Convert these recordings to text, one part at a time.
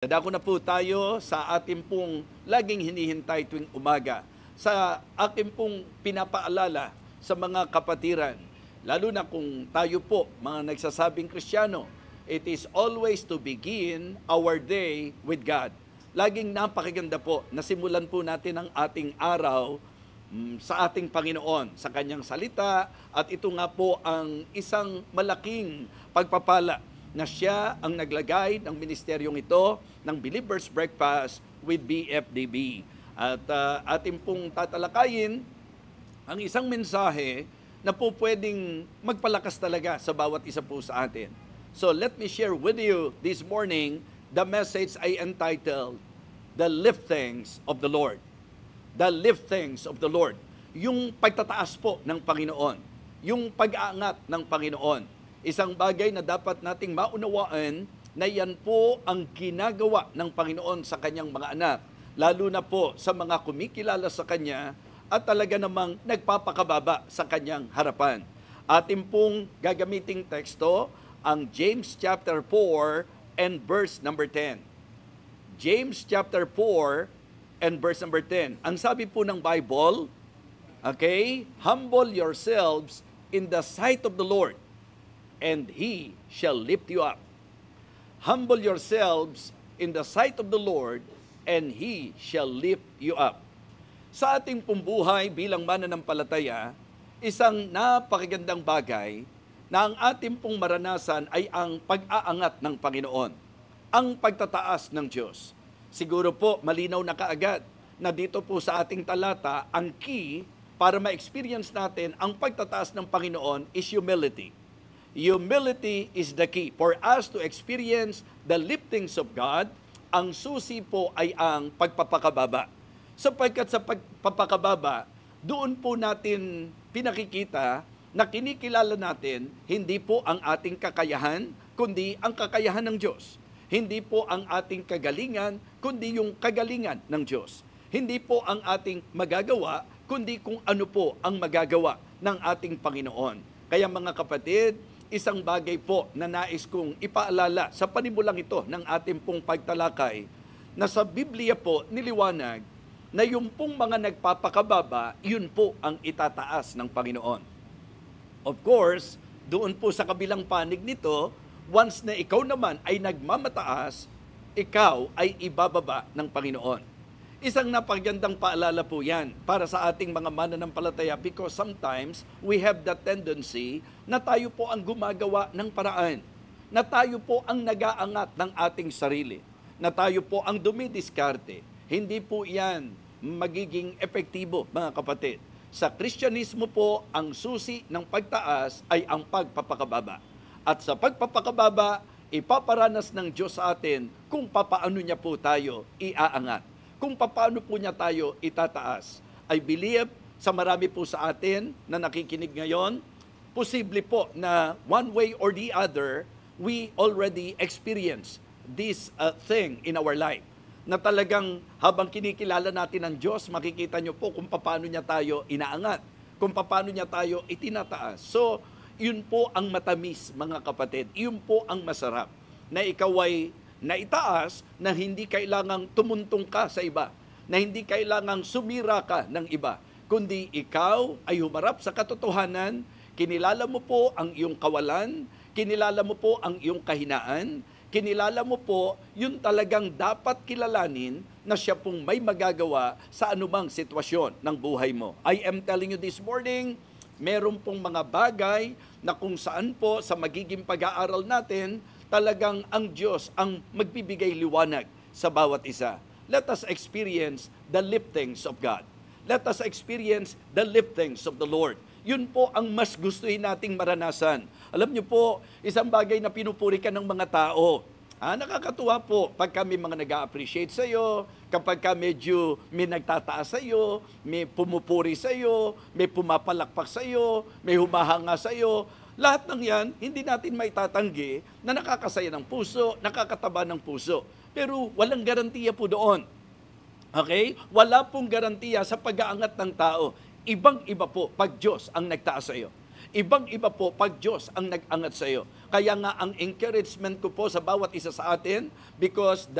Dadako na po tayo sa ating pong laging hinihintay tuwing umaga. Sa aking pong pinapaalala sa mga kapatiran, lalo na kung tayo po, mga nagsasabing Kristiyano, it is always to begin our day with God. Laging napakaganda po na simulan po natin ang ating araw sa ating Panginoon, sa Kanyang salita, at ito nga po ang isang malaking pagpapala na siya ang naglagay ng ministeryong ito ng Believer's Breakfast with BFDB. At ating pong tatalakayin ang isang mensahe na po pwedeng magpalakas talaga sa bawat isa po sa atin. So let me share with you this morning the message I entitled, The Liftings of the Lord. The Liftings of the Lord. Yung pagtataas po ng Panginoon. Yung pag-aangat ng Panginoon. Isang bagay na dapat nating maunawaan na yan po ang ginagawa ng Panginoon sa kanyang mga anak, lalo na po sa mga kumikilala sa kanya at talaga namang nagpapakababa sa kanyang harapan. Ating pong gagamiting teksto ang James chapter 4 and verse number 10. James chapter 4 and verse number 10. Ang sabi po ng Bible, okay, humble yourselves in the sight of the Lord, and He shall lift you up. Humble yourselves in the sight of the Lord, and He shall lift you up. Sa ating pumbuhay bilang mananampalataya, isang napakagandang bagay na ang ating pong maranasan ay ang pag-aangat ng Panginoon, ang pagtataas ng Diyos. Siguro po, malinaw na kaagad na dito po sa ating talata, ang key para ma-experience natin ang pagtataas ng Panginoon is humility. Humility is the key for us to experience the liftings of God. Ang susi po ay ang pagpapakababa. Sapagkat sa pagpapakababa, doon po natin pinakikita na kinikilala natin hindi po ang ating kakayahan, kundi ang kakayahan ng Diyos. Hindi po ang ating kagalingan, kundi yung kagalingan ng Diyos. Hindi po ang ating magagawa, kundi kung ano po ang magagawa ng ating Panginoon. Kaya mga kapatid, isang bagay po na nais kong ipaalala sa panimulang ito ng ating pong pagtalakay, na sa Biblia po niliwanag na yung pong mga nagpapakababa, yun po ang itataas ng Panginoon. Of course, doon po sa kabilang panig nito, once na ikaw naman ay nagmamataas, ikaw ay ibababa ng Panginoon. Isang napagandang paalala po yan para sa ating mga mananampalataya, because sometimes we have the tendency na tayo po ang gumagawa ng paraan, na tayo po ang nag-aangat ng ating sarili, na tayo po ang dumidiskarte. Hindi po yan magiging epektibo, mga kapatid. Sa Kristyanismo po, ang susi ng pagtaas ay ang pagpapakababa. At sa pagpapakababa, ipaparanas ng Diyos sa atin kung papaano niya po tayo iaangat, kung paano po niya tayo itataas. I believe sa marami po sa atin na nakikinig ngayon, posible po na one way or the other, we already experience this thing in our life. Na talagang habang kinikilala natin ang Diyos, makikita nyo po kung paano niya tayo inaangat, kung paano niya tayo itinataas. So, yun po ang matamis, mga kapatid. Yun po ang masarap, na ikaw ay naitaas, na hindi kailangang tumuntong ka sa iba, na hindi kailangang sumira ka ng iba, kundi ikaw ay humarap sa katotohanan, kinilala mo po ang iyong kawalan, kinilala mo po ang iyong kahinaan, kinilala mo po yung talagang dapat kilalanin na siya pong may magagawa sa anumang sitwasyon ng buhay mo. I am telling you this morning, meron pong mga bagay na kung saan po sa magiging pag-aaral natin, talagang ang Diyos ang magbibigay liwanag sa bawat isa. Let us experience the liftings of God. Let us experience the liftings of the Lord. Yun po ang mas gustuhin nating maranasan. Alam niyo po, isang bagay na pinupuri ka ng mga tao. Nakakatuwa po pag kami mga nag-a-appreciate sa iyo, kapag ka medyo may nagtataas sa iyo, may pumupuri sa iyo, may pumapalakpak sa iyo, may humahanga sa iyo. Lahat ng yan, hindi natin maitatanggi na nakakasaya ng puso, nakakataba ng puso. Pero walang garantiya po doon. Okay? Wala pong garantiya sa pag-aangat ng tao. Ibang-iba po pag Diyos ang nagtaas sa iyo. Ibang-iba po pag Diyos ang nag-angat sa iyo. Kaya nga ang encouragement ko po sa bawat isa sa atin, because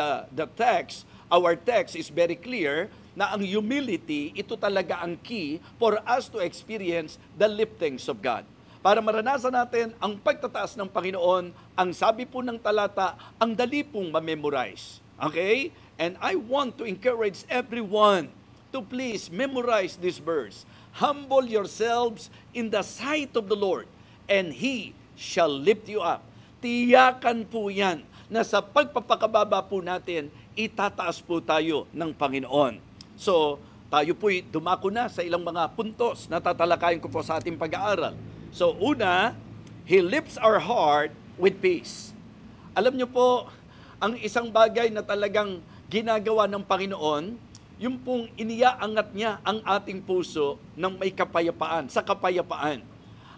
our text is very clear na ang humility, ito talaga ang key for us to experience the liftings of God. Para maranasan natin ang pagtataas ng Panginoon, ang sabi po ng talata, ang dali pong ma-memorize. Okay? And I want to encourage everyone to please memorize this verse. Humble yourselves in the sight of the Lord, and He shall lift you up. Tiyakan po yan na sa pagpapakababa po natin, itataas po tayo ng Panginoon. So, tayo po'y dumako na sa ilang mga puntos na tatalakayin ko po sa ating pag-aaral. So, una, He lifts our heart with peace. Alam niyo po, ang isang bagay na talagang ginagawa ng Panginoon, yung pong iniaangat niya ang ating puso ng may kapayapaan, sa kapayapaan.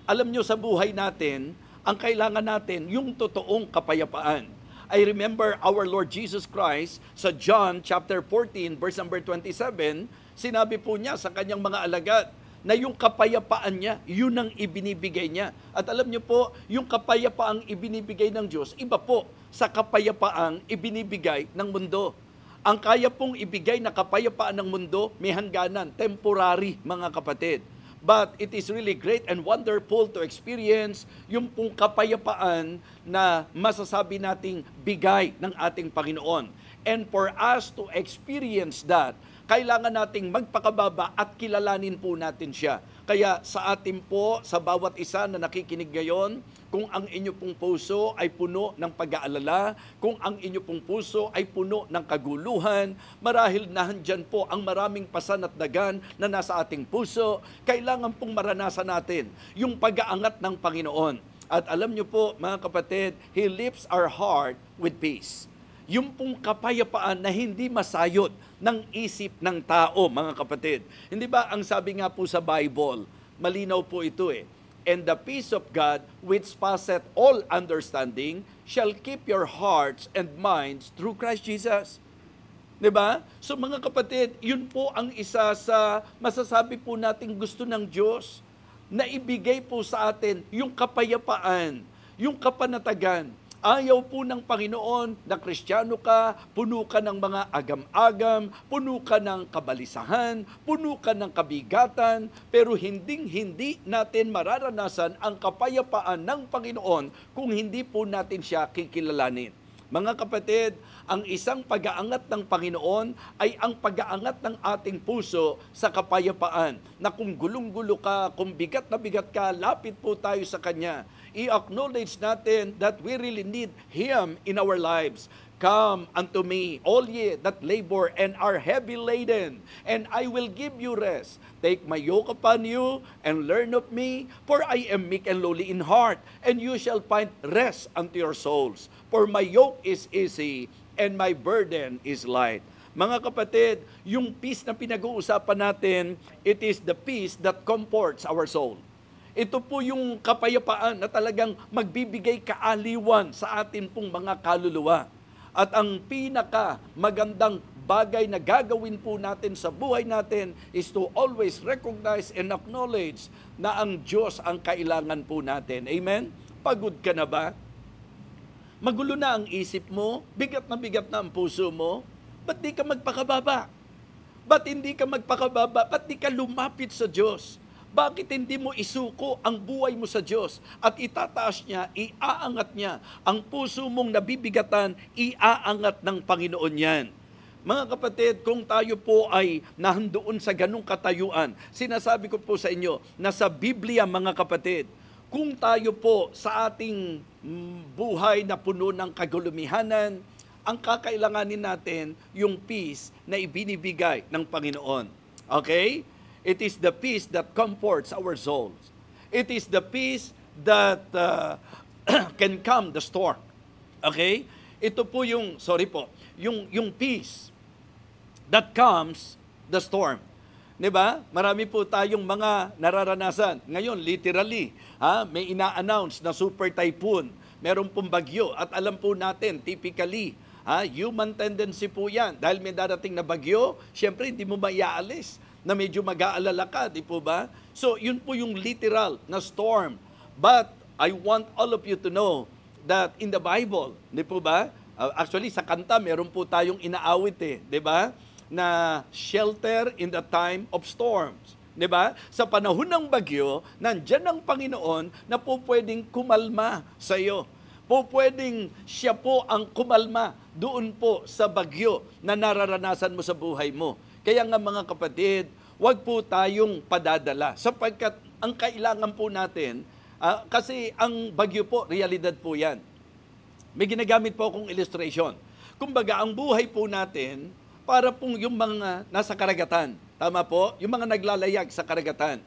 Alam niyo sa buhay natin, ang kailangan natin yung totoong kapayapaan. I remember our Lord Jesus Christ sa John chapter 14 verse number 27, sinabi po niya sa kanyang mga alagad na yung kapayapaan niya, yun ang ibinibigay niya. At alam niyo po, yung kapayapaang ibinibigay ng Diyos, iba po sa kapayapaang ibinibigay ng mundo. Ang kaya pong ibigay na kapayapaan ng mundo, may hangganan, temporary mga kapatid. But it is really great and wonderful to experience yung pong kapayapaan na masasabi nating bigay ng ating Panginoon. And for us to experience that, kailangan nating magpakababa at kilalanin po natin siya. Kaya sa atin po, sa bawat isa na nakikinig ngayon, kung ang inyo pong puso ay puno ng pag-aalala, kung ang inyo pong puso ay puno ng kaguluhan, marahil nahandyan po ang maraming pasan at dagan na nasa ating puso, kailangan pong maranasan natin yung pag-aangat ng Panginoon. At alam nyo po, mga kapatid, He lifts our heart with peace. Yung pong kapayapaan na hindi masayod ng isip ng tao, mga kapatid. Hindi ba ang sabi nga po sa Bible, malinaw po ito and the peace of God, which passeth all understanding, shall keep your hearts and minds through Christ Jesus. Diba? So mga kapatid, yun po ang isa sa masasabi po nating gusto ng Diyos na ibigay po sa atin yung kapayapaan, yung kapanatagan. Ayaw po ng Panginoon na Kristiyano ka, puno ka ng mga agam-agam, puno ka ng kabalisahan, puno ka ng kabigatan, pero hindi natin mararanasan ang kapayapaan ng Panginoon kung hindi po natin siya kikilalanin. Mga kapatid, ang isang pag-aangat ng Panginoon ay ang pag-aangat ng ating puso sa kapayapaan. Na kung gulong-gulo ka, kung bigat na bigat ka, lapit po tayo sa Kanya. I-acknowledge natin that we really need Him in our lives. Come unto me, all ye that labor and are heavy laden, and I will give you rest. Take my yoke upon you, and learn of me, for I am meek and lowly in heart, and you shall find rest unto your souls. For my yoke is easy, and my burden is light. Mga kapatid, yung peace na pinag-uusapan natin, it is the peace that comforts our soul. Ito po yung kapayapaan na talagang magbibigay kaaliwan sa atin pong mga kaluluwa. At ang pinaka magandang bagay na gagawin po natin sa buhay natin is to always recognize and acknowledge na ang Diyos ang kailangan po natin. Amen? Pagod ka na ba? Magulo na ang isip mo? Bigat na ang puso mo? Ba't di ka magpakababa? Ba't hindi ka magpakababa? Ba't di ka lumapit sa Diyos? Bakit hindi mo isuko ang buhay mo sa Diyos at itataas niya, iaangat niya? Ang puso mong nabibigatan, iaangat ng Panginoon yan. Mga kapatid, kung tayo po ay nahandoon sa ganung katayuan, sinasabi ko po sa inyo na sa Biblia, mga kapatid, kung tayo po sa ating buhay na puno ng kagulumihanan, ang kakailanganin natin yung peace na ibinibigay ng Panginoon. Okay? It is the peace that comforts our souls. It is the peace that can calm the storm. Okay? Ito po yung peace that calms the storm. 'Di ba? Marami po tayong mga nararanasan. Ngayon, literally, may ina-announce na super typhoon. Meron pong bagyo at alam po natin, typically, human tendency po yan. Dahil may darating na bagyo, syempre hindi mo maiaalis. na medyo mag-aalala ka, di po ba? So, yun po yung literal na storm. But I want all of you to know that in the Bible, di po ba? Actually, sa kanta, meron po tayong inaawit di ba? Na shelter in the time of storms. Di ba? Sa panahon ng bagyo, nandyan ang Panginoon na po pwedeng kumalma sa iyo. Po pwedeng siya po ang kumalma doon po sa bagyo na nararanasan mo sa buhay mo. Kaya nga mga kapatid, wag po tayong padadala sapagkat ang kailangan po natin, kasi ang bagyo po, realidad po yan. May ginagamit po akong illustration. Kumbaga, ang buhay po natin, para pong yung mga nasa karagatan. Tama po? Yung mga naglalayag sa karagatan.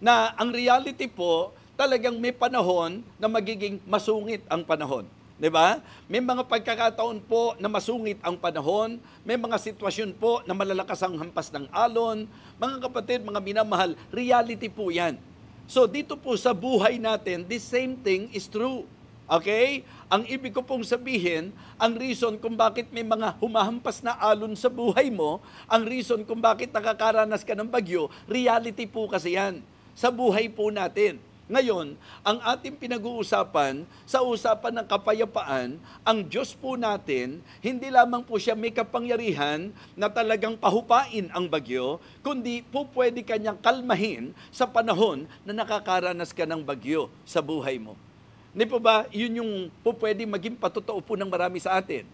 Na ang reality po, talagang may panahon na magiging masungit ang panahon. Di ba? May mga pagkakataon po na masungit ang panahon. May mga sitwasyon po na malalakas ang hampas ng alon. Mga kapatid, mga minamahal, reality po yan. So dito po sa buhay natin, the same thing is true. Okay? Ang ibig ko pong sabihin, ang reason kung bakit may mga humahampas na alon sa buhay mo, ang reason kung bakit nakakaranas ka ng bagyo, reality po kasi yan sa buhay po natin. Ngayon, ang ating pinag-uusapan, sa usapan ng kapayapaan, ang Diyos po natin, hindi lamang po siya may kapangyarihan na talagang pahupain ang bagyo, kundi po pwede kanyang kalmahin sa panahon na nakakaranas ka ng bagyo sa buhay mo. Hindi po ba, yun yung po pwede maging patotoo po ng marami sa atin.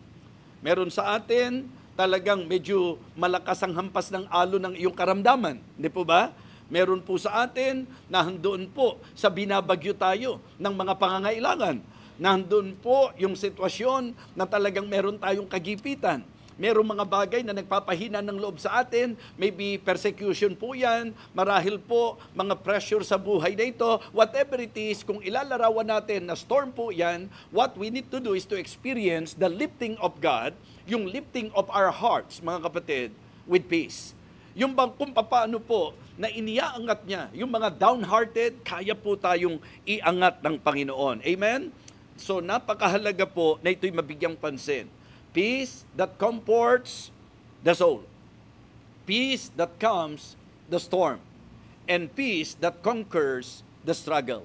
Meron sa atin, talagang medyo malakas ang hampas ng alon ng iyong karamdaman. Hindi po ba? Meron po sa atin, nandoon po sa binabagyo tayo ng mga pangangailangan. Nandoon po yung sitwasyon na talagang meron tayong kagipitan. Merong mga bagay na nagpapahina ng loob sa atin, maybe persecution po yan, marahil po mga pressure sa buhay na ito, whatever it is, kung ilalarawan natin na storm po yan, what we need to do is to experience the lifting of God, yung lifting of our hearts, mga kapatid, with peace. Yung bang kung paano po na iniaangat niya, yung mga downhearted, kaya po tayong iangat ng Panginoon. Amen? So napakahalaga po na ito'y mabigyang pansin. Peace that comforts the soul. Peace that calms the storm. And peace that conquers the struggle.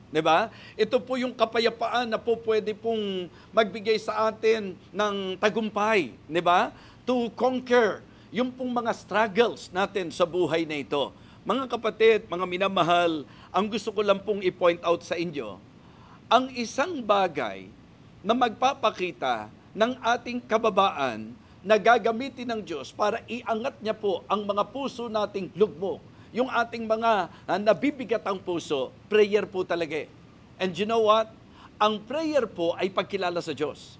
Diba? Ito po yung kapayapaan na po pwede pong magbigay sa atin ng tagumpay. Diba? To conquer yung pong mga struggles natin sa buhay na ito. Mga kapatid, mga minamahal, ang gusto ko lang pong i-point out sa inyo, ang isang bagay na magpapakita ng ating kababaan na gagamitin ng Diyos para iangat niya po ang mga puso nating lugmok. Yung ating mga nabibigat ang puso, prayer po talaga. And you know what? Ang prayer po ay pagkilala sa Diyos.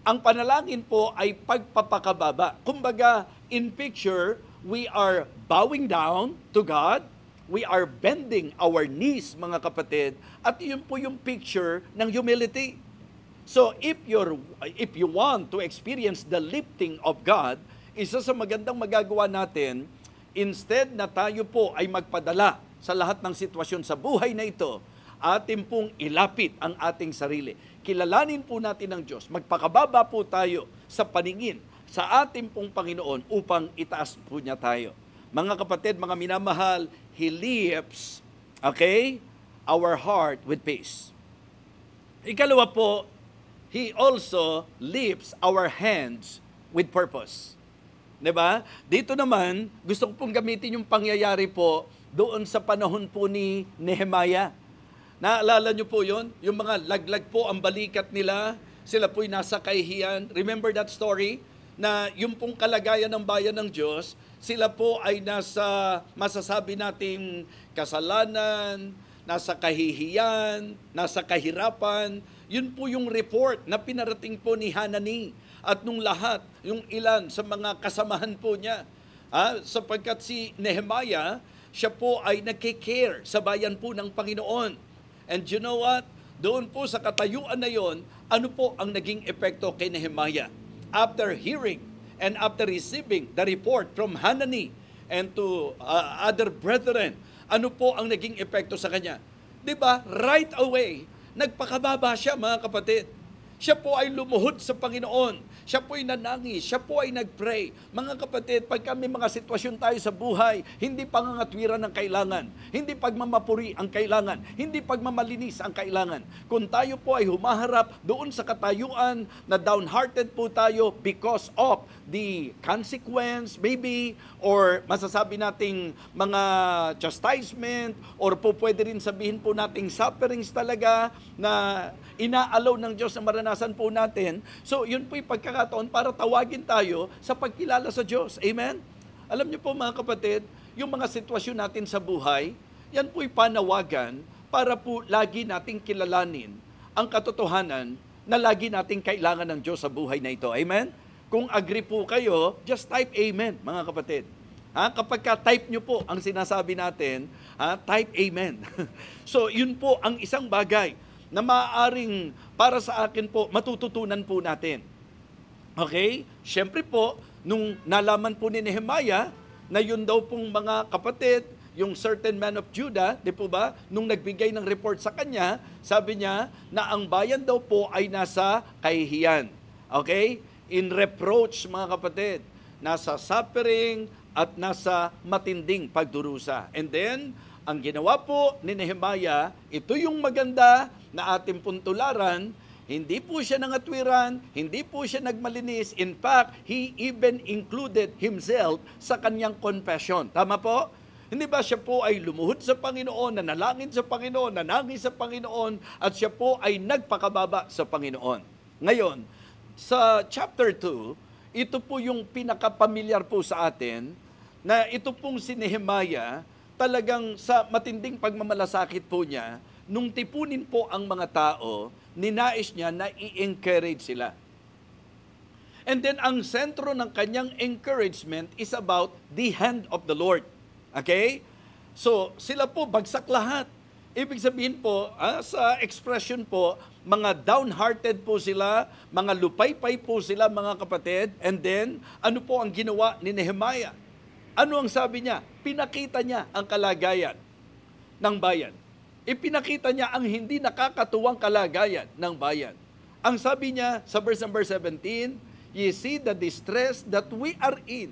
Ang panalangin po ay pagpapakababa. Kumbaga, in picture, we are bowing down to God, we are bending our knees, mga kapatid, at yun po yung picture ng humility. So if you want to experience the lifting of God, isa sa magandang magagawa natin, instead na tayo po ay magpadala sa lahat ng sitwasyon sa buhay na ito, atin pong ilapit ang ating sarili. Kilalanin po natin ang Diyos. Magpakababa po tayo sa paningin sa ating pong Panginoon upang itaas po niya tayo. Mga kapatid, mga minamahal, He lifts, our heart with peace. Ikalawa po, He also lifts our hands with purpose. Diba? Dito naman, gusto ko pong gamitin yung pangyayari po doon sa panahon po ni Nehemiah. Naalala nyo po yun? Yung mga laglag po ang balikat nila, sila po'y nasa kahihiyan. Remember that story? Na yung pong kalagayan ng bayan ng Diyos, sila po ay nasa, masasabi nating kasalanan, nasa kahihiyan, nasa kahirapan. Yun po yung report na pinarating po ni Hanani at nung lahat, yung ilan sa mga kasamahan po niya. Sapagkat si Nehemiah, siya po ay nagkikare sa bayan po ng Panginoon. And you know what? Doon po sa katayuan na yon, ano po ang naging epekto kay Nehemiah? After hearing and after receiving the report from Hanani and to other brethren, ano po ang naging epekto sa kanya? Diba? Right away, nagpakababa siya, mga kapatid. Siya po ay lumuhod sa Panginoon. Siya po ay nanangis. Siya po ay nagpray. Mga kapatid, pag kami mga sitwasyon tayo sa buhay, hindi pangangatwiran ang kailangan. Hindi pagmamapuri ang kailangan. Hindi pagmamalinis ang kailangan. Kung tayo po ay humaharap doon sa katayuan na downhearted po tayo because of the consequence maybe, or masasabi nating mga chastisement, or po pwede rin sabihin po nating sufferings talaga na inaalaw ng Diyos na maranasan po natin. So, yun po yung pagkakataon para tawagin tayo sa pagkilala sa Diyos. Amen? Alam niyo po mga kapatid, yung mga sitwasyon natin sa buhay, yan po'y panawagan para po lagi nating kilalanin ang katotohanan na lagi nating kailangan ng Diyos sa buhay na ito. Amen? Kung agree po kayo, just type Amen, mga kapatid. Kapag ka-type nyo po ang sinasabi natin, type Amen. So, yun po ang isang bagay na maaaring para sa akin po, matututunan po natin. Okay? Siyempre po, nung nalaman po ni Nehemiah na yun daw pong mga kapatid, yung certain man of Judah, di po ba, nung nagbigay ng report sa kanya, sabi niya na ang bayan daw po ay nasa kahihiyan. Okay? In reproach, mga kapatid, nasa suffering at nasa matinding pagdurusa. And then, ang ginawa po ni Nehemiah, ito yung maganda na ating puntularan, hindi po siya nangatwiran, hindi po siya nagmalinis. In fact, he even included himself sa kanyang confession. Tama po? Hindi ba siya po ay lumuhod sa Panginoon, nanalangin sa Panginoon, nanangis sa Panginoon, at siya po ay nagpakababa sa Panginoon. Ngayon, sa chapter 2, ito po yung pinakapamilyar po sa atin, na ito pong si Nehemiah, talagang sa matinding pagmamalasakit po niya, nung tipunin po ang mga tao, ninais niya na i-encourage sila. And then ang sentro ng kanyang encouragement is about the hand of the Lord. Okay? So, sila po bagsak lahat. Ibig sabihin po, sa expression po, mga downhearted po sila, mga lupaypay po sila, mga kapatid. And then, ano po ang ginawa ni Nehemiah? Ano ang sabi niya? Pinakita niya ang kalagayan ng bayan. Ipinakita niya ang hindi nakakatuwang kalagayan ng bayan. Ang sabi niya sa verse number 17, "Ye see the distress that we are in,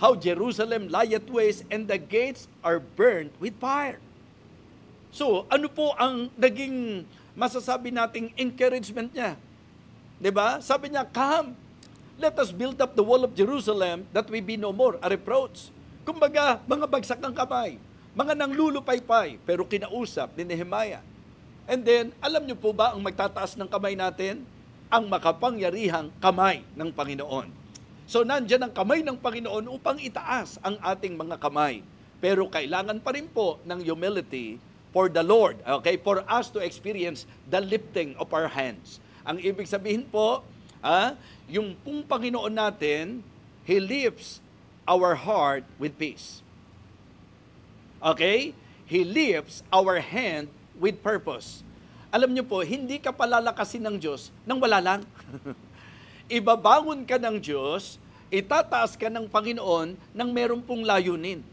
how Jerusalem lieth waste, and the gates are burned with fire." So, ano po ang naging masasabi nating encouragement niya? 'Di ba? Sabi niya, "Come, let us build up the wall of Jerusalem that we be no more a reproach." Kumbaga, mga bagsak ng kamay, mga nanglulupaypay, pero kinausap ni Nehemiah. And then, alam niyo po ba ang magtataas ng kamay natin? Ang makapangyarihang kamay ng Panginoon. So, nandyan ang kamay ng Panginoon upang itaas ang ating mga kamay. Pero kailangan pa rin po ng humility for the Lord, okay? For us to experience the lifting of our hands. Ang ibig sabihin po, yung pong Panginoon natin, He lifts our heart with peace. Okay? He lifts our hand with purpose. Alam niyo po, hindi ka palalakasin ng Diyos nang wala lang. Ibabangon ka ng Diyos, itataas ka ng Panginoon nang meron pong layunin.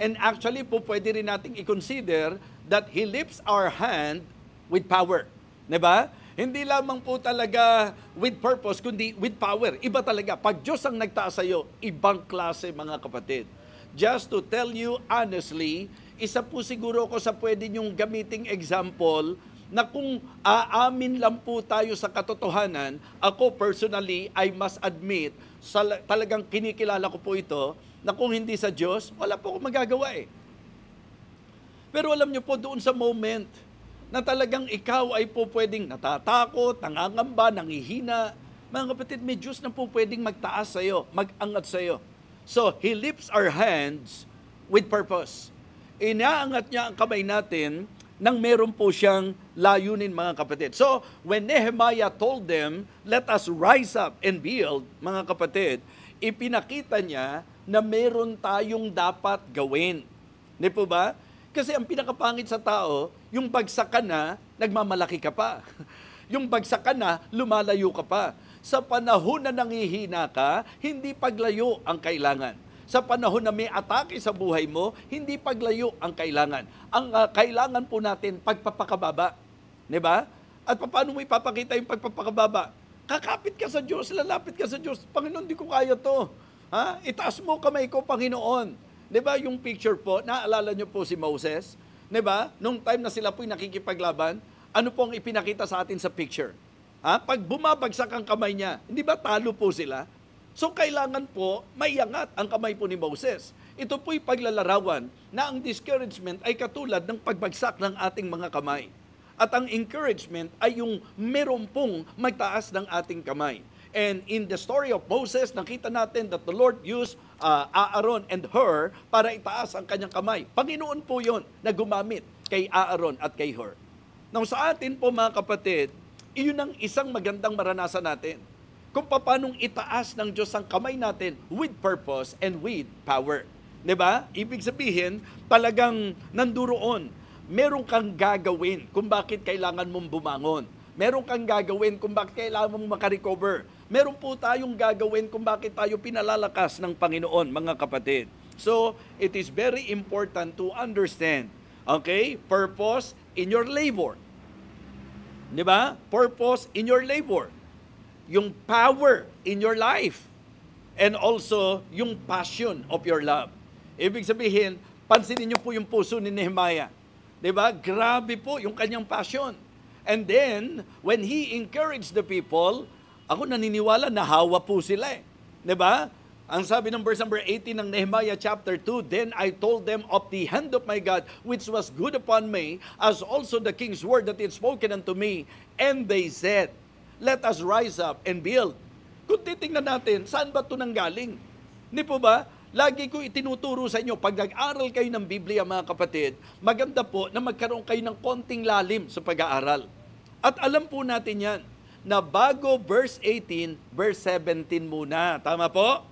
And actually po, pwede rin nating i-consider that He lifts our hand with power. Diba? Hindi lamang po talaga with purpose, kundi with power. Iba talaga. Pag Diyos ang nagtaas sa'yo, ibang klase, mga kapatid. Just to tell you honestly, isa po siguro ko sa pwede niyong gamiting example na kung aamin lang po tayo sa katotohanan, ako personally, I must admit, talagang kinikilala ko po ito, na kung hindi sa Diyos, wala po akong magagawa eh. Pero alam niyo po, doon sa moment na talagang ikaw ay po pwedeng natatakot, nangangamba, nangihina, mga kapatid, may Diyos na po pwedeng magtaas sa'yo, mag-angat sa'yo. So, He lifts our hands with purpose. Inaangat niya ang kamay natin nang meron po siyang layunin, mga kapatid. So, when Nehemiah told them, let us rise up and build, mga kapatid, ipinakita niya na meron tayong dapat gawin. Di po ba? Kasi ang pinakapangit sa tao, yung bagsak ka na, nagmamalaki ka pa. Yung bagsak ka na, lumalayo ka pa. Sa panahon na nangihina ka, hindi paglayo ang kailangan. Sa panahon na may atake sa buhay mo, hindi paglayo ang kailangan. Ang kailangan po natin, pagpapakababa. Di ba? At paano mo ipapakita yung pagpapakababa? Kakapit ka sa Diyos, lalapit ka sa Diyos. Panginoon, di ko kaya to. Ha? Itaas mo kamay ko, Panginoon. Di ba yung picture po, naalala niyo po si Moses? Di ba? Nung time na sila po'y nakikipaglaban, ano po ang ipinakita sa atin sa picture? Ha? Pag bumabagsak ang kamay niya, hindi ba talo po sila? So kailangan po maiangat ang kamay po ni Moses. Ito po'y paglalarawan na ang discouragement ay katulad ng pagbagsak ng ating mga kamay. At ang encouragement ay yung meron pong magtaas ng ating kamay. And in the story of Moses, nakita natin that the Lord used Aaron and Hur para itaas ang kanyang kamay. Panginoon po yon na gumamit kay Aaron at kay Hur. Now sa atin po mga kapatid, iyon ang isang magandang maranasan natin. Kung paanong itaas ng Diyos ang kamay natin with purpose and with power. Diba? Ibig sabihin, talagang nanduroon. Meron kang gagawin kung bakit kailangan mong bumangon. Meron kang gagawin kung bakit kailangan mong makarecover. Meron po tayong gagawin kung bakit tayo pinalalakas ng Panginoon, mga kapatid. So, it is very important to understand, okay, purpose in your labor. Di ba? Purpose in your labor. Yung power in your life. And also, yung passion of your love. Ibig sabihin, pansinin niyo po yung puso ni Nehemiah. Diba? Grabe po yung kanyang passion. And then, when he encouraged the people, ako naniniwala na hawa po sila eh. Diba? Ang sabi ng verse number 18 ng Nehemiah chapter 2, Then I told them of the hand of my God, which was good upon me, as also the king's word that he had spoken unto me. And they said, Let us rise up and build. Kung titingnan natin, saan ba ito nanggaling? Hindi po ba? Lagi ko itinuturo sa inyo, pag nag-aral kayo ng Biblia, mga kapatid, maganda po na magkaroon kayo ng konting lalim sa pag-aaral. At alam po natin yan, na bago verse 18, verse 17 muna. Tama po?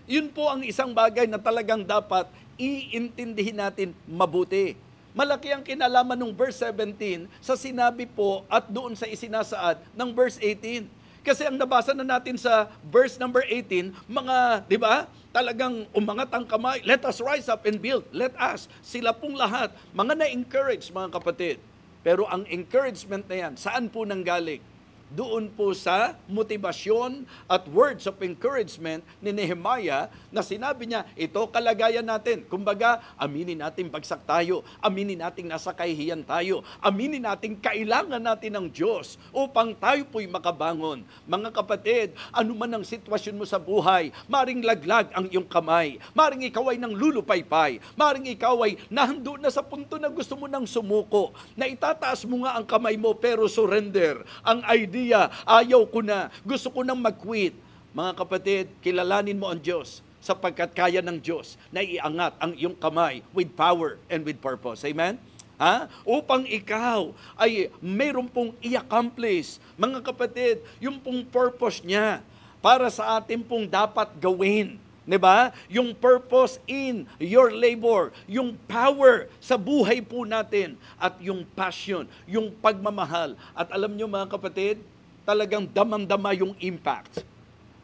Yun po ang isang bagay na talagang dapat iintindihin natin mabuti. Malaki ang kinalaman ng verse 17 sa sinabi po at doon sa isinasaad ng verse 18. Kasi ang nabasa na natin sa verse number 18, mga, di ba, talagang umangat ang kamay, let us rise up and build, let us. Sila pong lahat, mga na-encourage, mga kapatid. Pero ang encouragement na yan, saan po nanggaling? Doon po sa motivasyon at words of encouragement ni Nehemiah na sinabi niya, ito kalagayan natin. Kumbaga, aminin natin bagsak tayo, aminin natin nasa kahihiyan tayo, aminin natin kailangan natin ng Diyos upang tayo po'y makabangon. Mga kapatid, ano man ang sitwasyon mo sa buhay, maring laglag ang iyong kamay, maring ikaw ay nang lulupaypay, maring ikaw ay nahando na sa punto na gusto mo nang sumuko, na itataas mo nga ang kamay mo pero surrender. Ang idea, ayaw ko na, gusto ko nang mag-quit. Mga kapatid, kilalanin mo ang Diyos sapagkat kaya ng Diyos na iangat ang iyong kamay with power and with purpose. Amen? Ha? Upang ikaw ay mayroon pong i-accomplish. Mga kapatid, yung pong purpose niya para sa atin pong dapat gawin. Diba? Yung purpose in your labor, yung power sa buhay po natin, at yung passion, yung pagmamahal. At alam nyo mga kapatid, talagang damang-dama yung impact.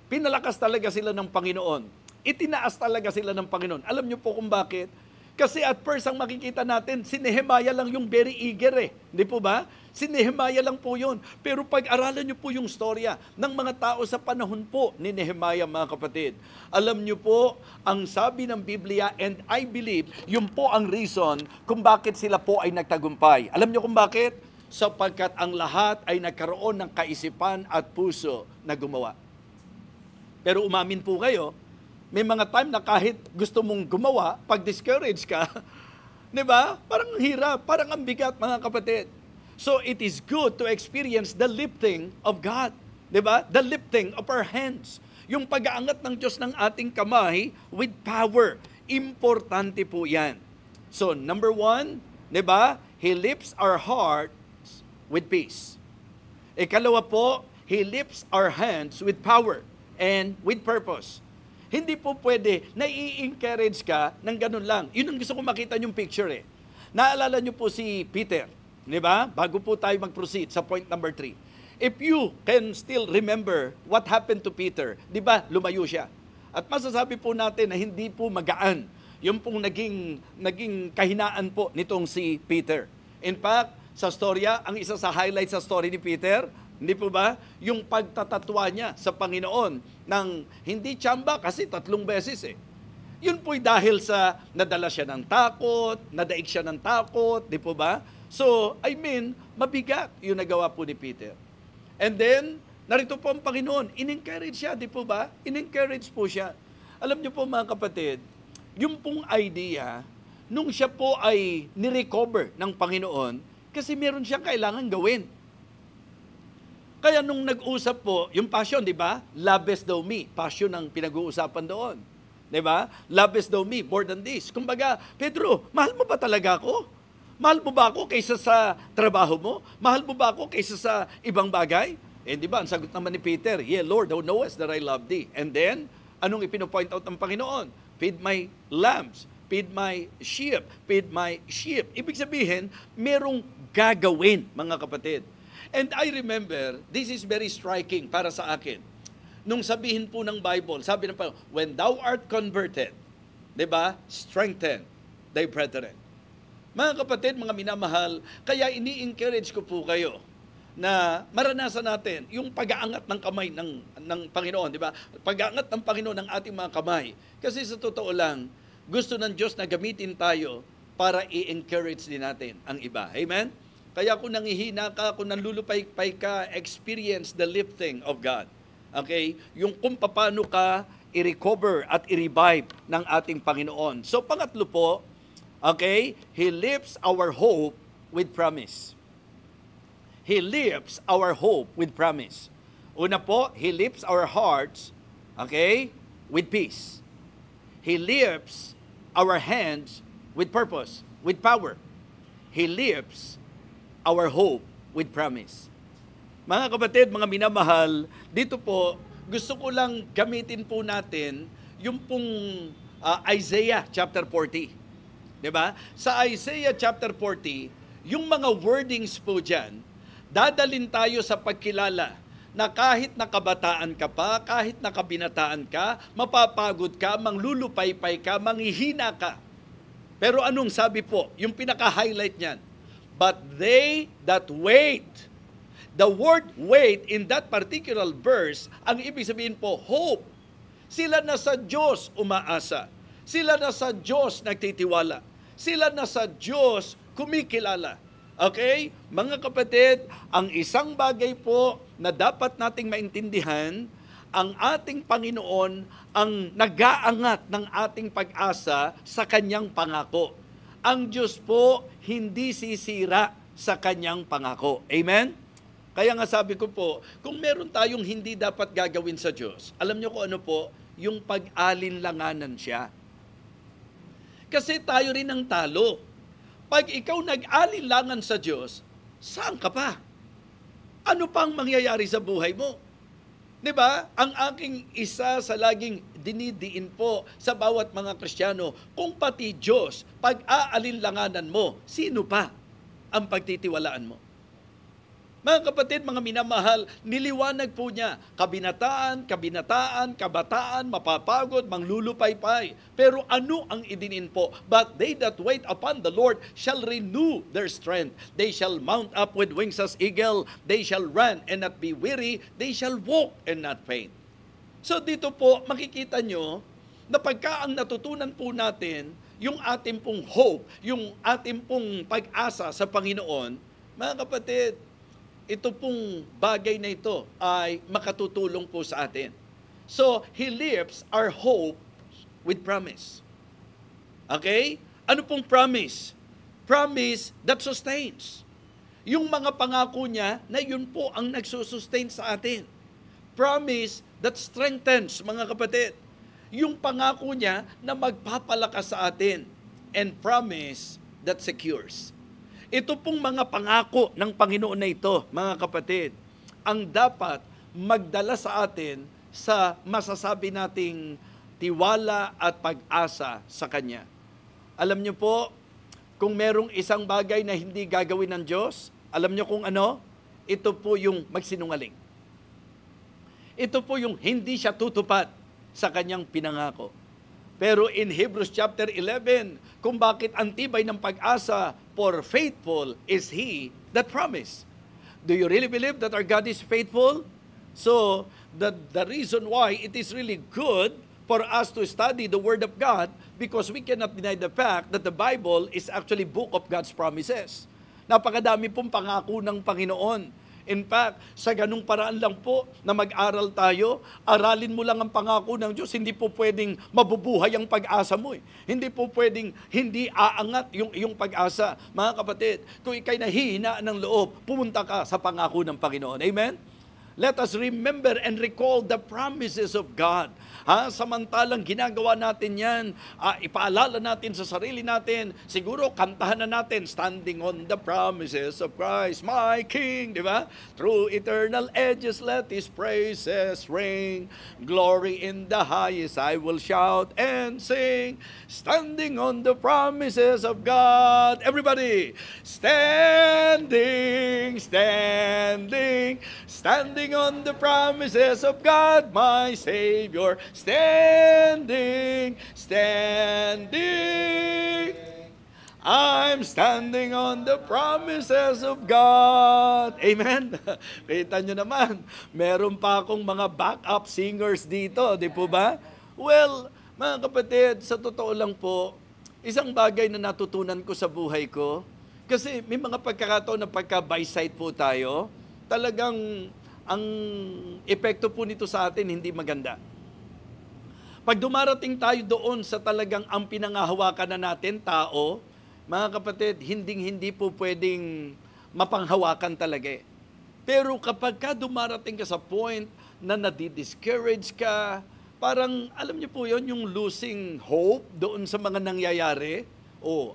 Pinalakas talaga sila ng Panginoon. Itinaas talaga sila ng Panginoon. Alam nyo po kung bakit? Kasi at first ang makikita natin, si Nehemiah lang yung very eager eh. Hindi po ba? Si Nehemiah lang po yun. Pero pag-aralan nyo po yung storya ng mga tao sa panahon po ni Nehemiah, mga kapatid. Alam nyo po, ang sabi ng Biblia, and I believe, yun po ang reason kung bakit sila po ay nagtagumpay. Alam nyo kung bakit? Sapagkat ang lahat ay nagkaroon ng kaisipan at puso na gumawa. Pero umamin po kayo, may mga time na kahit gusto mong gumawa, pag discourage ka, di ba? Parang hirap, parang ang bigat, mga kapatid. So it is good to experience the lifting of God. Di ba? The lifting of our hands. Yung pag-aangat ng Diyos ng ating kamay with power. Importante po yan. So number 1, di ba? He lifts our hearts with peace. Ikalawa po, He lifts our hands with power and with purpose. Hindi po pwede na i-encourage ka ng ganun lang. Yun ang gusto ko makita yung picture eh. Naalala nyo po si Peter, di ba? Bago po tayo mag-proceed sa point number 3. If you can still remember what happened to Peter, di ba, lumayo siya. At masasabi po natin na hindi po magaan yung pong naging kahinaan po nitong si Peter. In fact, sa storya, ang isa sa highlight sa story ni Peter, Hindi po ba? Yung pagtatatwa niya sa Panginoon ng hindi tsamba kasi 3 beses eh. Yun po'y dahil sa nadala siya ng takot, nadaig siya ng takot, di po ba? So, mabigat yung nagawa po ni Peter. And then, narito po ang Panginoon, in-encourage siya, di po ba? In-encourage po siya. Alam niyo po mga kapatid, yung pong idea, nung siya po ay nirecover ng Panginoon, kasi meron siyang kailangan gawin. Kaya nung nag-usap po, yung passion, di ba? Loves thou me. Passion ang pinag-uusapan doon. Di ba? Loves thou me more than this. Kumbaga, Pedro, mahal mo ba talaga ako? Mahal mo ba ako kaysa sa trabaho mo? Mahal mo ba ako kaysa sa ibang bagay? Di ba? Ang sagot naman ni Peter, yeah, Lord, thou knowest that I love thee. And then, anong ipinopoint out ng Panginoon? Feed my lambs, feed my sheep, feed my sheep. Ibig sabihin, merong gagawin, mga kapatid. And I remember, this is very striking para sa akin. Nung sabihin po ng Bible, sabi ng Panginoon, when thou art converted, di ba? Strengthen thy brethren. Mga kapatid, mga minamahal, kaya ini-encourage ko po kayo na maranasan natin yung pag-aangat ng kamay ng Panginoon, di ba? Pag-aangat ng Panginoon ng ating mga kamay. Kasi sa totoo lang, gusto ng Diyos na gamitin tayo para i-encourage din natin ang iba. Amen? Kaya kung nangihina ka, kung nanlulupay-pay ka, experience the lifting of God. Okay? Yung kung paano ka i-recover at i-revive ng ating Panginoon. So, pangatlo po, okay, He lifts our hope with promise. He lifts our hope with promise. Una po, He lifts our hearts, okay, with peace. He lifts our hands with purpose, with power. He lifts our hope with promise. Mga kapatid, mga minamahal, dito po, gusto ko lang gamitin po natin yung pong Isaiah chapter 40. Diba? Sa Isaiah chapter 40, yung mga wordings po dyan, dadalin tayo sa pagkilala na kahit nakabataan ka pa, kahit nakabinataan ka, mapapagod ka, manglulupaypay ka, manghihina ka. Pero anong sabi po? Yung pinaka-highlight niyan, but they that wait. The word wait in that particular verse, ang ibig sabihin po, hope. Sila na sa Diyos umaasa. Sila na sa Diyos nagtitiwala. Sila na sa Diyos kumikilala. Okay? Mga kapatid, ang isang bagay po na dapat nating maintindihan, ang ating Panginoon ang nag-aangat ng ating pag-asa sa Kanyang pangako. Ang Diyos po hindi sisira sa Kanyang pangako. Amen? Kaya nga sabi ko po, kung meron tayong hindi dapat gagawin sa Diyos, alam niyo kung ano po? Yung pag-alinlanganan siya. Kasi tayo rin ang talo. Pag ikaw nag-alinlangan sa Diyos, saan ka pa? Ano pang mangyayari sa buhay mo? 'Di ba? Ang aking isa sa laging dinidiin po sa bawat mga Kristiyano, kung pati Diyos, pag-aalinlanganan mo, sino pa ang pagtitiwalaan mo? Mga kapatid, mga minamahal, niliwanag po niya, kabataan, mapapagod, manglulupaypay. Pero ano ang idinin po? But they that wait upon the Lord shall renew their strength. They shall mount up with wings as eagle. They shall run and not be weary. They shall walk and not faint. So dito po, makikita nyo na pagka ang natutunan po natin, yung ating pong hope, yung ating pong pag-asa sa Panginoon, mga kapatid, ito pong bagay na ito ay makatutulong po sa atin. So, He lifts our hope with promise. Okay? Ano pong promise? Promise that sustains. Yung mga pangako niya na yun po ang nagsusustain sa atin. Promise that strengthens, mga kapatid. Yung pangako niya na magpapalakas sa atin. And promise that secures. Ito pong mga pangako ng Panginoon na ito, mga kapatid, ang dapat magdala sa atin sa masasabi nating tiwala at pag-asa sa Kanya. Alam niyo po, kung merong isang bagay na hindi gagawin ng Diyos, alam niyo kung ano? Ito po yung magsinungaling. Ito po yung hindi siya tutupad sa Kanyang pinangako. Pero in Hebrews chapter 11, kung bakit ang tibay ng pag-asa, for faithful is He that promised. Do you really believe that our God is faithful? So, the reason why it is really good for us to study the Word of God, because we cannot deny the fact that the Bible is actually book of God's promises. Napakadami pong pangako ng Panginoon. In fact, sa ganung paraan lang po na mag-aral tayo, aralin mo lang ang pangako ng Diyos. Hindi po pwedeng mabubuhay ang pag-asa mo. Hindi po pwedeng hindi aangat yung iyong pag-asa. Mga kapatid, kung ikay nahihina ng loob, pumunta ka sa pangako ng Panginoon. Amen? Let us remember and recall the promises of God. Samantalang ginagawa natin yan, ipaalala natin sa sarili natin, siguro kantahan na natin, standing on the promises of Christ, my King, di ba? Through eternal ages, let His praises ring. Glory in the highest, I will shout and sing, standing on the promises of God. Everybody, standing, standing, standing on the promises of God, my Savior. Standing, standing. I'm standing on the promises of God. Amen? Kita nyo naman, meron pa akong mga backup singers dito, di po ba? Well, mga kapatid, sa totoo lang po, isang bagay na natutunan ko sa buhay ko, kasi may mga pagkakataon na pagka by sight po tayo, talagang ang epekto po nito sa atin hindi maganda. Pag dumarating tayo doon sa talagang ang pinangahawakan na natin, tao, mga kapatid, hindi po pwedeng mapanghawakan talaga eh. Pero kapag ka dumarating ka sa point na nadi-discourage ka, parang, alam niyo po yon, yung losing hope doon sa mga nangyayari,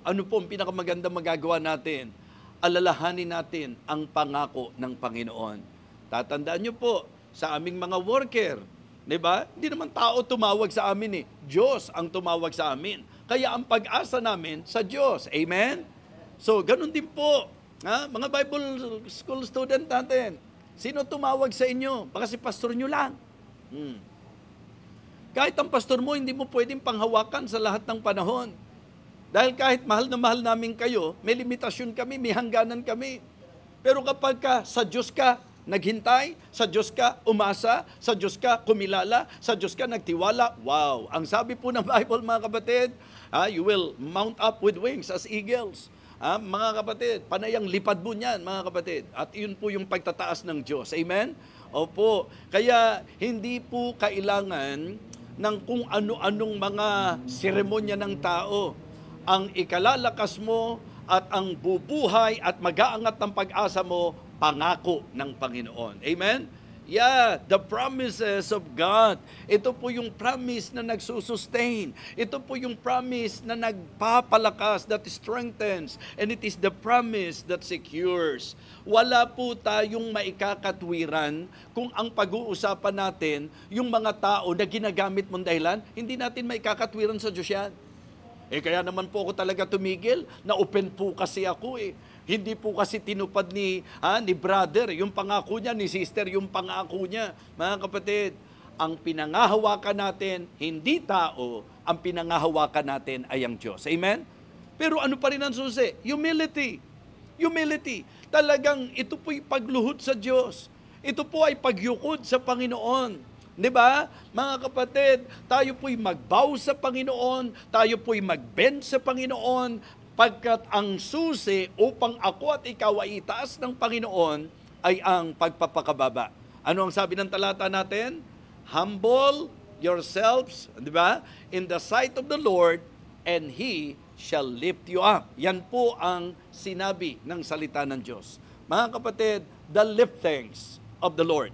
ano po ang pinakamaganda magagawa natin? Alalahanin natin ang pangako ng Panginoon. Tatandaan niyo po, sa aming mga worker, di ba? Hindi naman tao tumawag sa amin eh. Diyos ang tumawag sa amin. Kaya ang pag-asa namin sa Diyos. Amen? So, ganun din po. Mga Bible school student natin, sino tumawag sa inyo? Baka si pastor nyo lang. Kahit ang pastor mo, hindi mo pwedeng panghawakan sa lahat ng panahon. Dahil kahit mahal na mahal namin kayo, may limitasyon kami, may hangganan kami. Pero kapag sa Diyos ka naghintay, sa Diyos ka umasa, sa Diyos ka kumilala, sa Diyos ka nagtiwala, wow! Ang sabi po ng Bible, mga kapatid, you will mount up with wings as eagles. Mga kapatid, panayang lipad mo niyan, mga kapatid. At yun po yung pagtataas ng Diyos. Amen? Opo. Kaya hindi po kailangan ng kung ano-anong mga seremonya ng tao. Ang ikalalakas mo at ang bubuhay at mag-aangat ng pag-asa mo, pangako ng Panginoon. Amen? Yeah, the promises of God. Ito po yung promise na nagsusustain. Ito po yung promise na nagpapalakas, that strengthens. And it is the promise that secures. Wala po tayong maikakatwiran kung ang pag-uusapan natin, yung mga tao na ginagamit mong dahilan, hindi natin maikakatwiran sa Diyos yan. Kaya naman po ako talaga tumigil, na-open po kasi ako eh. Hindi po kasi tinupad ni brother, yung pangako niya, ni sister, yung pangako niya. Mga kapatid, ang pinangahawakan natin, hindi tao, ang pinangahawakan natin ay ang Diyos. Amen? Pero ano pa rin ang susi? Humility. Humility. Talagang ito po'y pagluhod sa Diyos. Ito po ay pagyukod sa Panginoon. Di ba? Mga kapatid, tayo po'y magbow sa Panginoon, tayo po'y mag-bend sa Panginoon, pagkat ang susi upang ako at ikaw ay itaas ng Panginoon ay ang pagpapakababa. Ano ang sabi ng talata natin? Humble yourselves, di ba? In the sight of the Lord, and He shall lift you up. Yan po ang sinabi ng salita ng Diyos. Mga kapatid, the liftings of the Lord.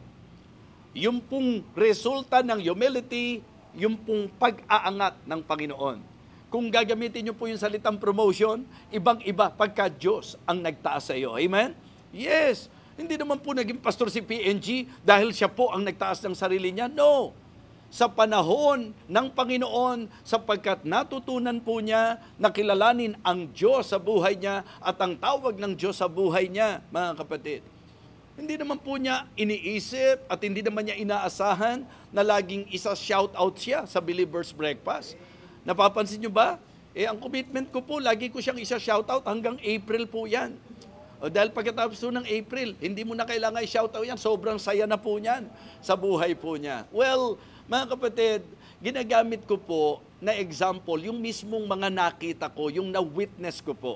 Yung pong resulta ng humility, yung pong pag-aangat ng Panginoon. Kung gagamitin nyo po yung salitang promotion, ibang-iba pagka Diyos ang nagtaas sa iyo. Amen? Yes. Hindi naman po naging pastor si PNG dahil siya po ang nagtaas ng sarili niya. No. Sa panahon ng Panginoon, sapagkat natutunan po niya na kilalanin ang Diyos sa buhay niya at ang tawag ng Diyos sa buhay niya, mga kapatid. Hindi naman po niya iniisip at hindi naman niya inaasahan na laging isa-shoutout siya sa Believer's Breakfast. Napapansin nyo ba? Ang commitment ko po, lagi ko siyang isa-shoutout hanggang April po yan. O dahil pagkatapos po ng April, hindi mo na kailangan i-shoutout yan. Sobrang saya na po niyan sa buhay po niya. Well, mga kapatid, ginagamit ko po na example, yung mismong mga nakita ko, yung na-witness ko po,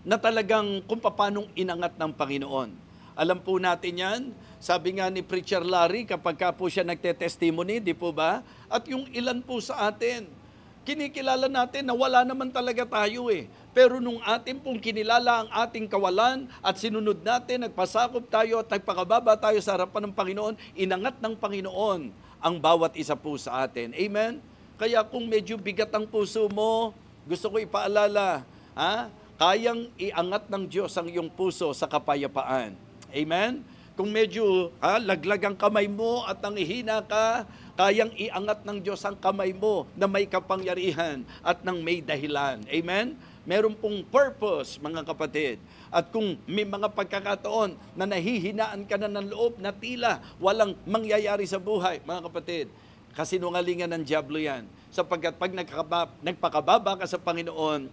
na talagang kung paanong inangat ng Panginoon. Alam po natin yan, sabi nga ni Preacher Larry, kapag ka po siya nagte-testimony, di po ba? At yung ilan po sa atin, kinikilala natin na wala naman talaga tayo eh. Pero nung atin pong kinilala ang ating kawalan at sinunod natin, nagpasakop tayo at nagpakababa tayo sa harapan ng Panginoon, inangat ng Panginoon ang bawat isa po sa atin. Amen? Kaya kung medyo bigat ang puso mo, gusto ko ipaalala, kayang iangat ng Diyos ang iyong puso sa kapayapaan. Amen? Kung medyo laglag ang kamay mo at nanghihina ka, kayang iangat ng Diyos ang kamay mo na may kapangyarihan at ng may dahilan. Amen? Meron pong purpose, mga kapatid. At kung may mga pagkakataon na nahihinaan ka na ng loob na tila walang mangyayari sa buhay, mga kapatid, kasinungalingan ng dyablo yan. Sapagkat pag nagpakababa ka sa Panginoon,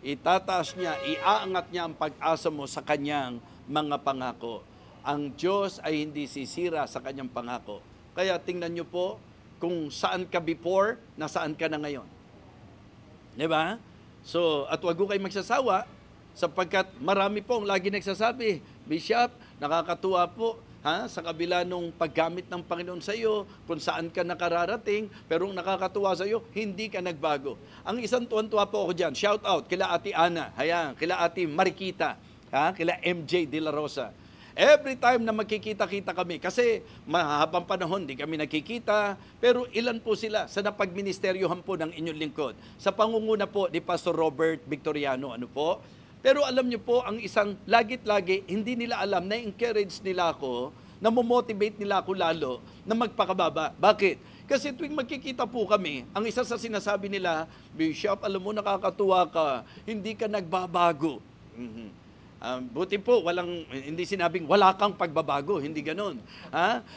itataas niya, iaangat niya ang pag-asa mo sa kanyang mga pangako. Ang Diyos ay hindi sisira sa kanyang pangako. Kaya tingnan niyo po kung saan ka before, nasaan ka na ngayon. Di ba? So, at wag ko kayo magsasawa, sapagkat marami pong lagi nagsasabi, Bishop, nakakatuwa po, sa kabila nung paggamit ng Panginoon sa iyo, kung saan ka nakararating, pero nakakatuwa sa iyo, hindi ka nagbago. Ang isang tuwan-tuwa po ako dyan, shout out kila Ate Ana, kila Ate Marikita, kila MJ De La Rosa. Every time na magkikita-kita kami, kasi mahabang panahon, di kami nakikita, pero ilan po sila sa napagministeryohan po ng inyong lingkod. Sa pangunguna po ni Pastor Robert Victoriano, Pero alam niyo po, ang isang lagit-lagi, hindi nila alam, na-encourage nila ako, na-motivate nila ako lalo, na magpakababa. Bakit? Kasi tuwing magkikita po kami, ang isa sa sinasabi nila, Bishop, alam mo, nakakatuwa ka, hindi ka nagbabago. Buti po, hindi sinabing wala kang pagbabago, hindi ganon.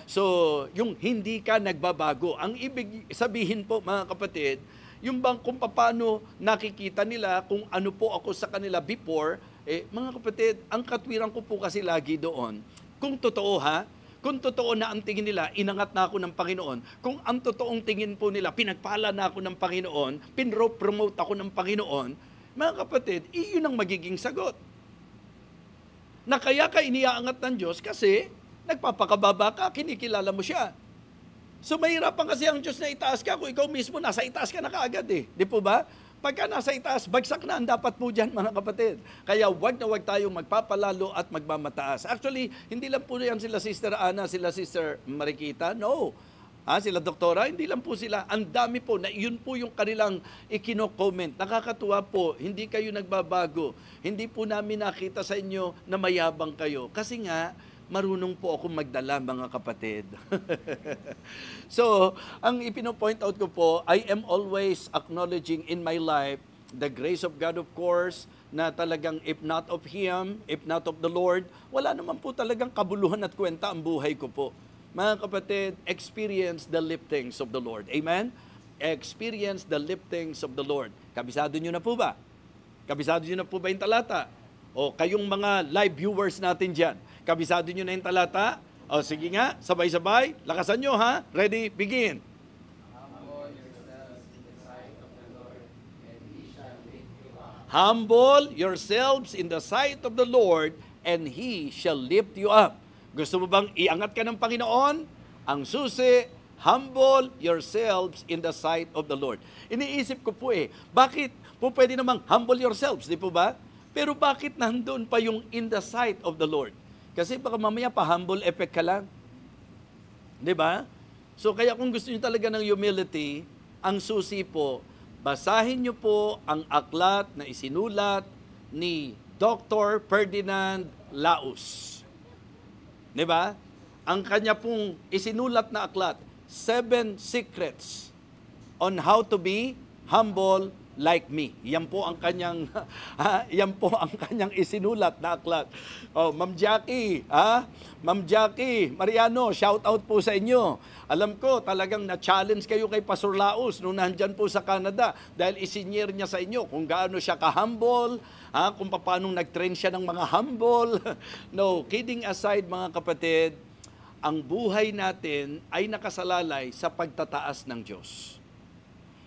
So, yung hindi ka nagbabago, ang ibig sabihin po mga kapatid, yung bang kung paano nakikita nila kung ano po ako sa kanila before, mga kapatid, ang katwiran ko po kasi lagi doon, kung totoo kung totoo na ang tingin nila, inangat na ako ng Panginoon, kung ang totoong tingin po nila, pinagpala na ako ng Panginoon, pinro-promote ako ng Panginoon, mga kapatid, iyon ang magiging sagot. Na kaya ka iniaangat ng Diyos kasi nagpapakababa ka, kinikilala mo siya. So mahirapan kasi ang Diyos na itaas ka kung ikaw mismo nasa itaas ka na kaagad eh. Di po ba? Pagka nasa itaas, bagsak na ang dapat po dyan mga kapatid. Kaya wag na wag tayong magpapalalo at magmamataas. Actually, hindi lang po yan sila Sister Ana, sila Sister Marikita. No. Sila doktora, hindi lang po sila. Ang dami po na yun po yung kanilang ikino-comment. Nakakatuwa po, hindi kayo nagbabago. Hindi po namin nakita sa inyo na mayabang kayo. Kasi nga, marunong po ako magdala mga kapatid. So, ang ipino-point out ko po, I am always acknowledging in my life the grace of God of course, na talagang if not of Him, if not of the Lord, wala naman po talagang kabuluhan at kwenta ang buhay ko po. Mga kapatid, experience the liftings of the Lord. Amen? Experience the liftings of the Lord. Kabisado nyo na po ba? Kabisado nyo na po ba yung talata? O kayong mga live viewers natin dyan, kabisado nyo na yung talata? O sige nga, sabay-sabay, lakasan nyo ha. Ready? Begin. Humble yourselves in the sight of the Lord, and He shall lift you up. Gusto mo bang iangat ka ng Panginoon? Ang susi, humble yourselves in the sight of the Lord. Iniisip ko po bakit po pwede namang humble yourselves, di po ba? Pero bakit nandun pa yung in the sight of the Lord? Kasi baka mamaya pa humble effect ka lang. Di ba? So kaya kung gusto niyo talaga ng humility, ang susi po, basahin niyo po ang aklat na isinulat ni Dr. Ferdinand Laus. Di ba? Ang kanya pong isinulat na aklat, 7 Secrets on how to be humble like me. Yan po ang kanyang yan po ang kanyang isinulat na aklat. Oh, Ma'am Jackie, Ma'am Jackie Mariano, shout out po sa inyo. Alam ko talagang na-challenge kayo kay Pastor Laos nung nandyan po sa Canada dahil isinyer niya sa inyo kung gaano siya ka-humble, kung paano nag-train siya ng mga humble. No, kidding aside mga kapatid, ang buhay natin ay nakasalalay sa pagtataas ng Diyos.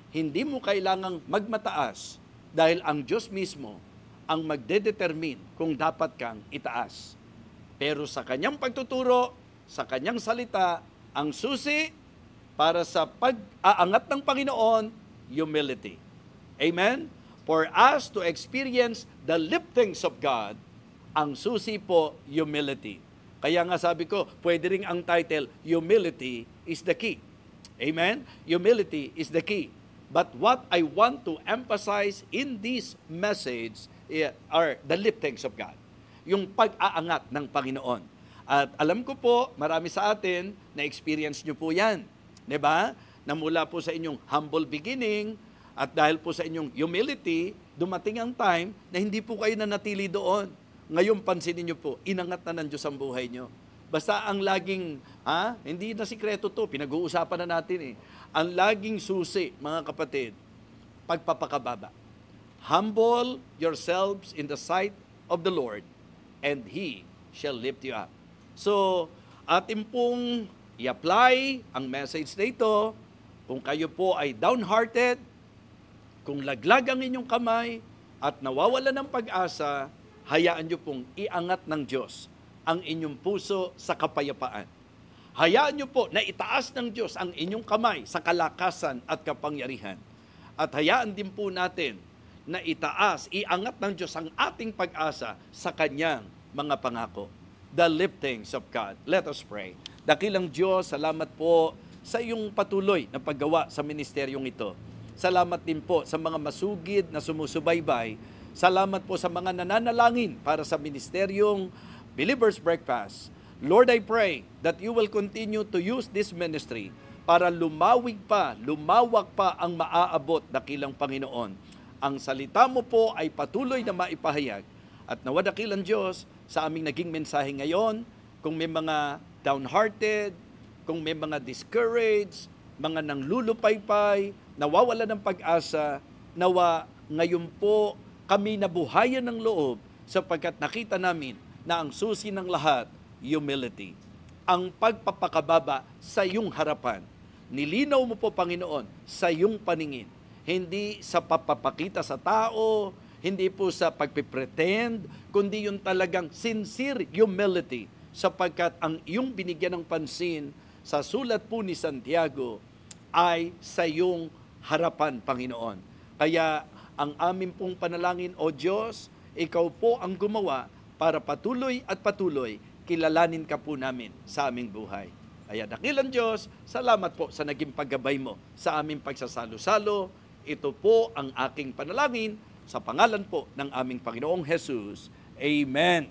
Hindi mo kailangang magmataas dahil ang Diyos mismo ang magdedetermine kung dapat kang itaas. Pero sa kanyang pagtuturo, sa kanyang salita, ang susi para sa pag-aangat ng Panginoon, humility. Amen? For us to experience the liftings of God, ang susi po, humility. Kaya nga sabi ko, pwede ring ang title, Humility is the Key. Amen? Humility is the key. But what I want to emphasize in this message are the liftings of God. Yung pag-aangat ng Panginoon. At alam ko po, marami sa atin, na-experience nyo po yan. Diba? Na mula po sa inyong humble beginning, at dahil po sa inyong humility, dumating ang time na hindi po kayo nanatili doon. Ngayon, pansinin nyo po, inangat na ng Diyos ang buhay nyo. Basta ang laging, hindi na sikreto to, pinag-uusapan na natin eh. Ang laging susi, mga kapatid, pagpapakababa. Humble yourselves in the sight of the Lord, and He shall lift you up. So, atin pong i-apply ang message na ito. Kung kayo po ay downhearted, kung laglag ang inyong kamay, at nawawala ng pag-asa, hayaan nyo pong iangat ng Diyos ang inyong puso sa kapayapaan. Hayaan nyo po na itaas ng Diyos ang inyong kamay sa kalakasan at kapangyarihan. At hayaan din po natin na itaas, iangat ng Diyos ang ating pag-asa sa Kanyang mga pangako. The liftings of God. Let us pray. Dakilang Diyos, salamat po sa iyong patuloy na paggawa sa ministeryong ito. Salamat din po sa mga masugid na sumusubaybay. Salamat po sa mga nananalangin para sa ministeryong Believer's Breakfast. Lord, I pray that you will continue to use this ministry para lumawak pa ang maaabot, dakilang Panginoon. Ang salita mo po ay patuloy na maipahayag. At nawa, dakilang Diyos, sa aming naging mensahe ngayon, kung may mga downhearted, kung may mga discouraged, mga nanglulupaypay, nawawala ng pag-asa, nawa ngayon po kami nabuhayan ng loob sapagkat nakita namin na ang susi ng lahat, humility. Ang pagpapakababa sa iyong harapan. Nilinaw mo po, Panginoon, sa iyong paningin. Hindi sa papapakita sa tao, hindi po sa pagpipretend, kundi yung talagang sincere humility sapagkat ang iyong binigyan ng pansin sa sulat po ni Santiago ay sa iyong harapan, Panginoon. Kaya ang amin pong panalangin, O Diyos, ikaw po ang gumawa para patuloy at patuloy kilalanin ka po namin sa aming buhay. Kaya dakilang Diyos, salamat po sa naging paggabay mo sa aming pagsasalo-salo. Ito po ang aking panalangin sa pangalan po ng aming Panginoong Jesus. Amen.